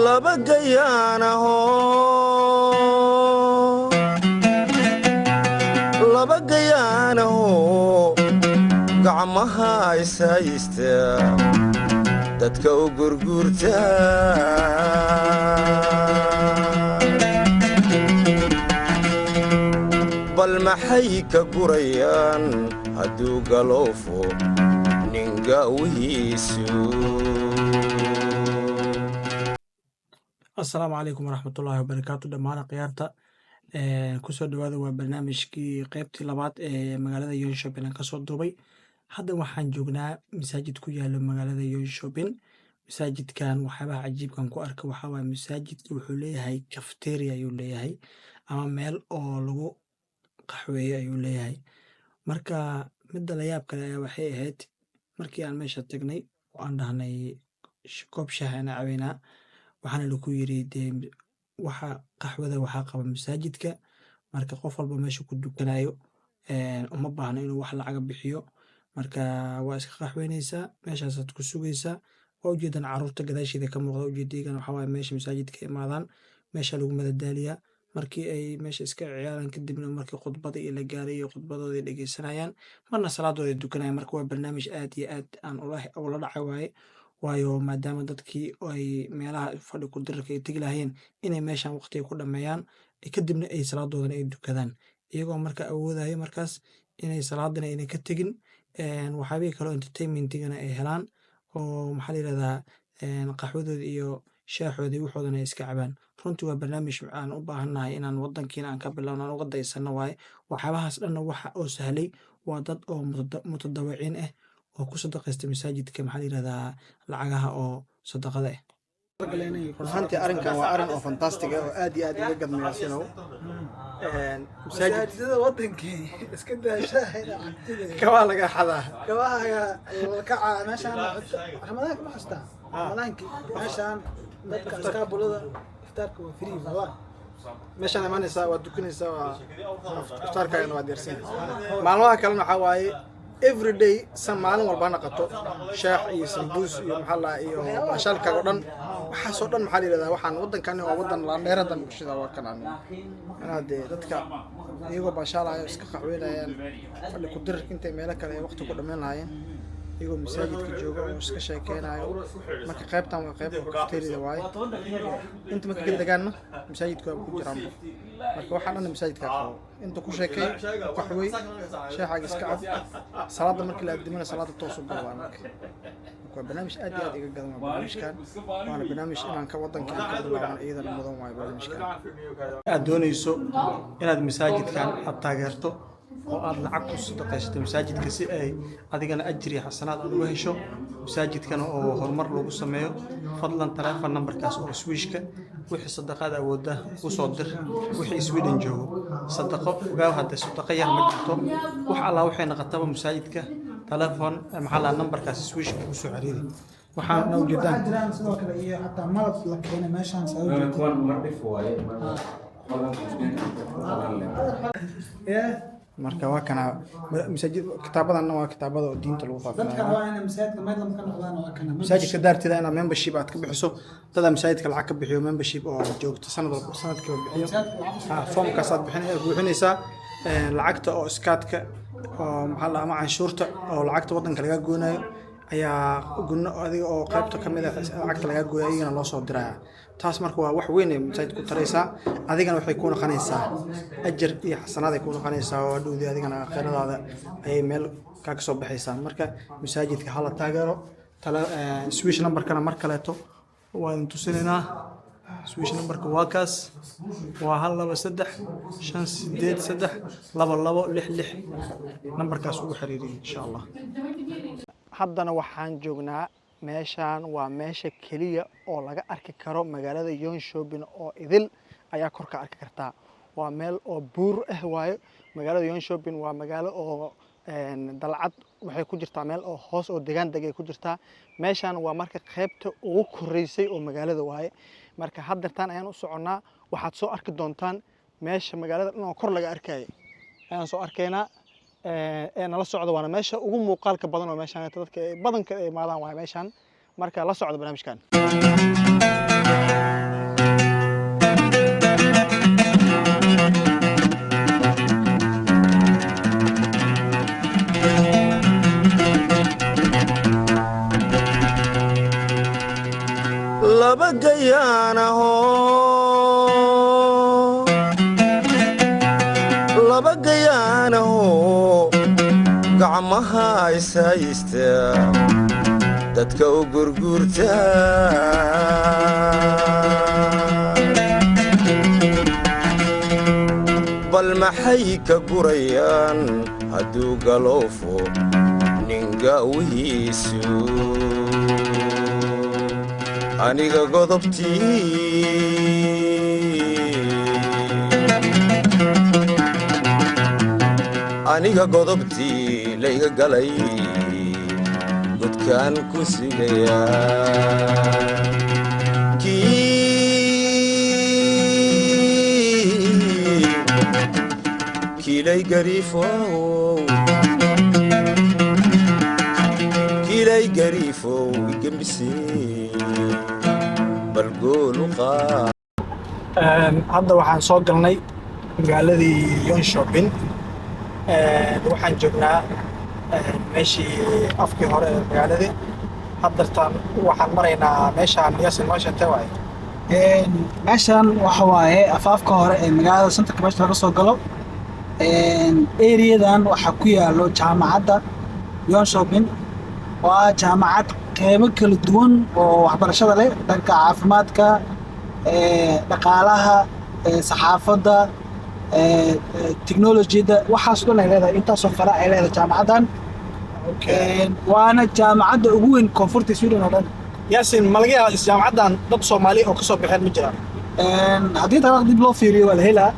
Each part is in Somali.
laba gayaanaho gacmaha ishaysta dadka u gurgurta bal maxay ka gurayaan hadduu galoofo ninga wihiisu. السلام عليكم ورحمة الله وبركاته. دمان قيارتا kusoo dhawaada waa barnaamijkii qaybtii labaad ee magaalada Yoonshopin aan kasoo duubay. Hadda waxaan joognaa masaajid ku yaalo magaalada Yoonshopin. Masaajidkan waxyaabaha cajiibkan ku arka waxaa waaye masaajidka wuxuu leeyahay cafeteria ayuu leeyahay ama meel oo lagu qaxweeyo ayuu leeyahay. Marka midda la yaab kale ayaa waxay ahayd markii aan meesha tagnay oo aan dhahnay koob shaah aan caweynaa, waxaana lagu yiri dee waxa qaxwada waxaa qaba masaajidka, marka qof walba meesha ku dukanayo uma baahna inuu wax lacag bixiyo. Marka waa iska qaxweynaysaa, meeshaasaad ku sugaysaa. waa ujeedaan caruurta gadaasheeda ka muuqda. ujeedaygan waxaa waaye meesha masaajidka imaadaan, meesha lagu madadaaliyaa. markii ay meesha iska ciyaaraan kadibna markii khudbada iyo la gaaray iyo khudbadooda dhegeysanayaan, marna salaadooda dukanayaan. marka waa barnaamij aad iyo aad aan ula dhacay waaye, waayo maadaama dadkii ay meelaha fadhi ku dirarka ay tegi lahayeen inay meeshan waqtiga ku dhameeyaan kadibna ay salaadoodana ay dukadaan, iyagoo marka awoodaya markaas inay salaadana ayna ka tegin, waxyaabihii kaloo entertainmentigana ay helaan oo maxaa la yirahdaa qaxwadooda iyo shaaxooda iyo waxoodana ay iska cabaan. runtii waa barnaamij aan u baahannahay inaan wadankiina aan ka bilowno, aan uga daysano waaye. waxyaabahaas dhanna waxa oo sahlay waa dad oo mutadawiciin ah oo ku sadaqaysta masaajidka maxaa la yirahdaa lacagaha oo sadaqada ah. runtii arrinkan waa arrin oo fantastic ah oo aad iyo aad uga gadmaya sinow masaajidada wadankii iska daashahayna kabaa laga xadaa kabaha la kaca meeshaan ramadaanka ma xustaa ramadaankii meeshaan dadka iskaabulada iftaarka waa free walaa meeshaan imaanaysaa waa dukanaysaa waa iftaarkaagana waa diyaarsanaysaa. maalmaha kalena waxaa waaye everyday san maalin walba naqato shaax iyo sambuus iyo maxaa la iyo ashaalkaaga dhan waxaasoo dhan maxaa la yirahdaa waxaan wadankan waa wadan laandheeradan bulshada waa kanaan inaad dadka iyagoo baashaalayo iska qaxweynayaan fadhi ku dirarka intay meelo kale ay waqti ku dhameyn lahaayeen iyagoo masaajidka jooga oo iska sheekeynayo. marka qaybtan waa qayb cafeteria waaye, inta marka ka degaanna masaajidka waa ku jiraan. marka waxaan dhan masaajidka qabo inta ku sheekay qaxwey shaaxaga iska cab salaada markii la aadimana salaada toos u galaa. marka waa barnaamij aad iyo aad iga gadan waa barnaamijkan, waana barnaamij inaan ka wadankan ka bilowno iyadana mudan waayo. barnaamijkan aad doonayso inaad masaajidkan aad taageerto oo aad lacag ku sadaqaysato masaajidka si ay adigana ajir iyo xasanaad aad uga hesho, masaajidkana oo horumar lagu sameeyo, fadlan telephone numberkaas oo swishka wixii sadaqaad awooda u soo dir. wixii Sweden joogo sadaqo ogaa hadda sadaqa yar ma jirto, wax alla waxay naqataba masaajidka telephone maxaa la numberkaas swishka u soo xiriiri. waxaan u jeedaan sidoo kale iyo xataa malab la keenay meeshaan marka waa kana masaajid kitaabadan waa kitaabada oo diinta lagu faafinayo. dadka waa in masaajidka maydlam ka noqdaan waa kana masaajidka daartida inaad membership aad ka bixiso, dada masaajidka lacag ka bixiyo membership oo joogto sanadkii bixiyo foomkaas aad buuxinaysaa. lacagta oo iskaadka oo maxaa la ama canshuurta oo lacagta wadanka laga goonayo ayaa gunno adiga oo qaybta kamid ah lacagta laga gooyay iyana loo soo diraya. taas marka waa wax weyn ee masaajidku taraysaa, adigana waxay ku noqonaysaa ajar iyo xasanaad ay ku noqonaysaa oo dhowdii adigana khayraadaada ay meel ka soo baxaysaa. marka masaajidka hala taageero. swish numberkana mar kaleeto waan tusinayna. swish numberka waa kaas, waa 123 numberkaas ugu xiriiriyo insha Allah. haddana waxaan joognaa meeshaan waa meesha keliya oo laga arki karo magaalada Yoonshopin oo idil ayaa kor ka arki kartaa. waa meel oo buur ah waaye. magaalada Yoonshopin waa magaalo oo dalcad waxay ku jirtaa meel oo hoos oo degaan degay ku jirtaa. meeshaan waa marka qaybta ugu koreysay oo magaalada waaye. marka haddartaan ayaan u soconnaa, waxaad soo arki doontaan meesha magaalada dhan oo kor laga arkayay ayaan soo arkaynaa. nala socdo waana meesha ugu muuqaalka badan oo meeshaan dadka badanka ay imaadaan waa meeshaan. marka la socdo barnaamijkan. laba gayaanaho gacmaha ishaysta dadka u gurguurta bal maxay ka gurayaan hadduu galoofo ninga wihiisu aniga godobtii layga galay godkaan ku sigayaa kiilay gariifow igambisee bal gool u qaad. hadda waxaan soo galnay magaaladii Jönköping. waxaan joognaa meeshii afkii hore ee magaaladii. haddartaan waxaan maraynaa meeshaan Yasin meesha tawaay. meeshan waxa waaye afaafka hore ee magaalada centerka meesha laga soo galo. areadan waxaa ku yaalo jaamacadda Jönköping. waa jaamacad qeybo kala duwan oo waxbarashada leh, dhanka caafimaadka, dhaqaalaha, saxaafadda, technologyda, waxaas dhan ay leedahay. intaasoo fara ay leedahay jaamacaddan. waana jaamacadda ugu weyn koonfurta Sweden oo dhan. Yasin ma laga yaabaa jaamacaddan dad Soomaali oo ka soo baxeen ma jiraan? haddii taariikh dib loo fiiriyo waa la helaa,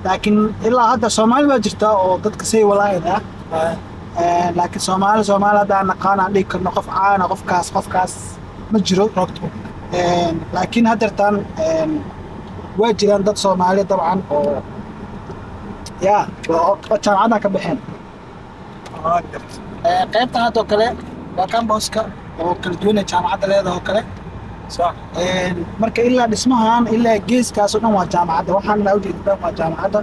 laakiin ilaa hadda Soomaali baa jirta oo dadka say walaayad ah. laakiin Soomaali haddaan naqaan aan dhigi karno qof caana qofkaas ma jiro. laakiin haddeertaan waa jiraan dad Soomaali dabcan oo jaamacaddan ka baxeen. qaybtan hadda oo kale waa cambuska oo kala duwan ee jaamacadda leedahay oo kale. marka ilaa dhismahan ilaa geeskaas oo dhan waa jaamacadda. waxaan la ujeedaa waa jaamacadda.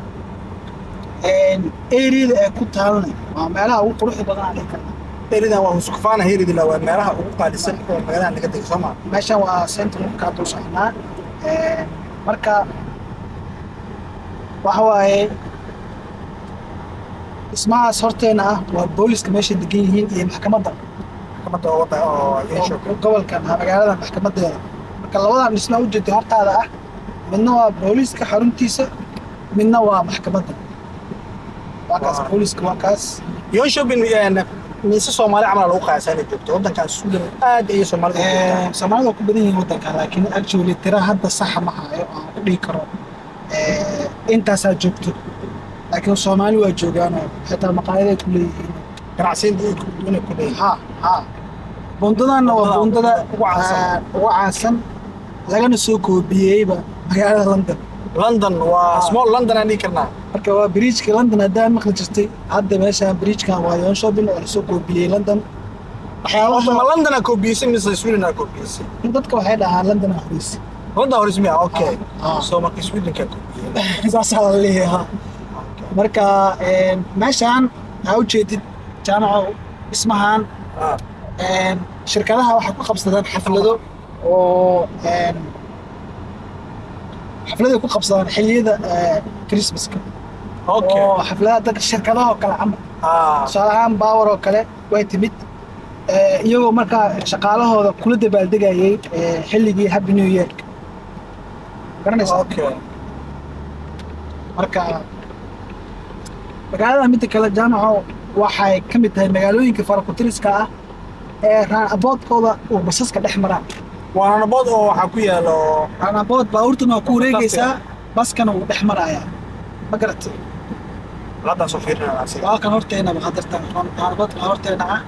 areada ay ku taalnay waa meelaha ugu quruxda badan aan dhihi karna. areadan waa Husqvarna Heridila, waa meelaha ugu qaalisan oo magaalada laga dego Soomaa. meeshan waa centrumka dul socnaa. marka waxa waaye dhismahaas horteena ah waa booliska meesha degan yihiin iyo maxkamadda gobolkan magaalada maxkamadeeda. marka labadan dhisma ujeeda hortaada ah, midna waa booliska xaruntiisa, midna waa maxkamadda. waa kaas booliska, waa kaas. Jönköping mise Soomaali camal lagu qaasaa inay joogto waddankan Sweden. aad ay Soomaalida ku badan yihiin waddankan, laakiin actually tira hadda sax ma hayo aan ku dhihi karo intaasaa joogto. laakiin Soomaali waa joogaan oo xitaa maqaayaday ku leeyihiin, ganacsiga inay ku leeyihiin. bundadanna waa bundada ugu caansan lagana soo koobiyeyba magaalada London. waa small London aan dhihi karnaa. marka waa bridge-ka London haddaan maqli jirtay. hadda meeshaan bridge-kan waa Jönköping oo lasoo koobiyey London. ma London aa koobiyeysa mise Sweden aa koobiyeysa? dadka waxay dhahaan London aa horeysa. London horeysa miya? okay. soo marka Sweden ka koobiyey saasaa la leeyahay. marka meeshaan waxaa ujeedid jaamaca dhismahan. shirkadaha waxay ku qabsadaan xaflado oo xafladay ku qabsadaan xilliyada Christmaska. oo xafladaha dadka shirkadaha oo kale camal. tusaale ahaan Power oo kale way timid iyagoo markaa shaqaalahooda kula dabaaldegayay xilligii Happy New Year. garanaysaa? marka magaalada midda kale jaamaca waxay ka mid tahay magaalooyinka farakutiriska ah ee raanaboodkooda uu basaska dhex maraan. waa raanabood oo waxaa ku yaalo raanabood baabuurtuna waa ku wareegaysaa, baskana wuu dhex marayaa. ma garatay? haddaan soo fiirinaa. waa kan horteena haddartan raanaboodka horteena ah.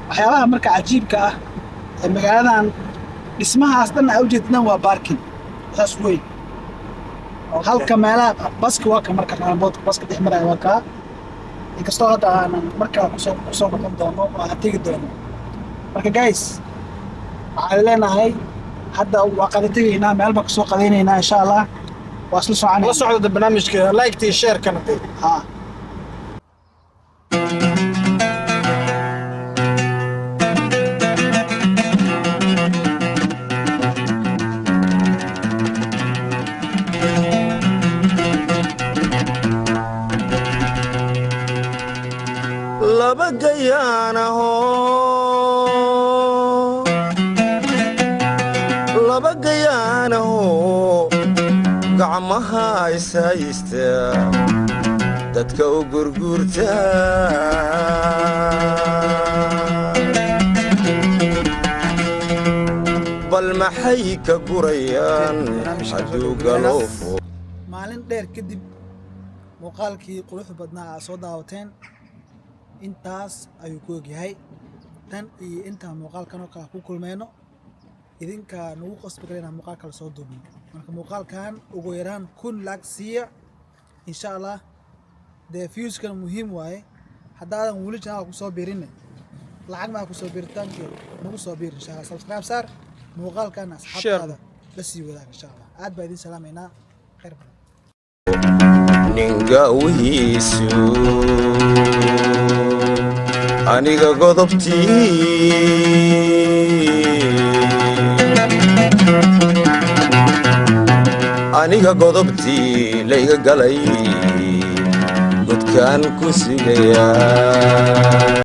waxyaabaha marka cajiibka ah ee magaaladan dhismahaas dhan aa ujeednaan waa baarkin saas weyn. halka meelaha baska waa ka marka raanaboodka baska dhex maraya waa kaa. inkastoo hadda aanan markaa kusoo noqon doono oo aan tegi doono. marka guys waxaan leenahay hadda waa qada tegaynaa, meel baan kasoo qadaynaynaa insha Allah. waa isla soconayna. la socda barnaamijka like tii share kana. gayaanaho laba gayaanaho gacmaha ishaysta dadka u gurgurta bal maxay ka gurayaan hadduu galoofo maalin dheer kadib muuqaalkii quruxda badnaa aad soo daawateen intaas ayuu ku ogyahay tan iyo intaan muuqaalkan oo kale ku kulmeyno idinkaa nagu qasbi kara inaan muuqaal kale soo duubno marka muuqaalkan ugu yaraan 1,000 laag siiya insha allah dee viewskan muhiim waaye haddaadan weli channel ku soo biirinne lacag maa ku soo biiritaankeed nagu soo biir insha allah subscribe saar muuqaalkan asxaabtaada la sii wadaag insha allah aad baa idin salaamaynaa khayr badan ninga wihiisu aniga godobtii aniga godobtii layga galay godkaan ku sigayaa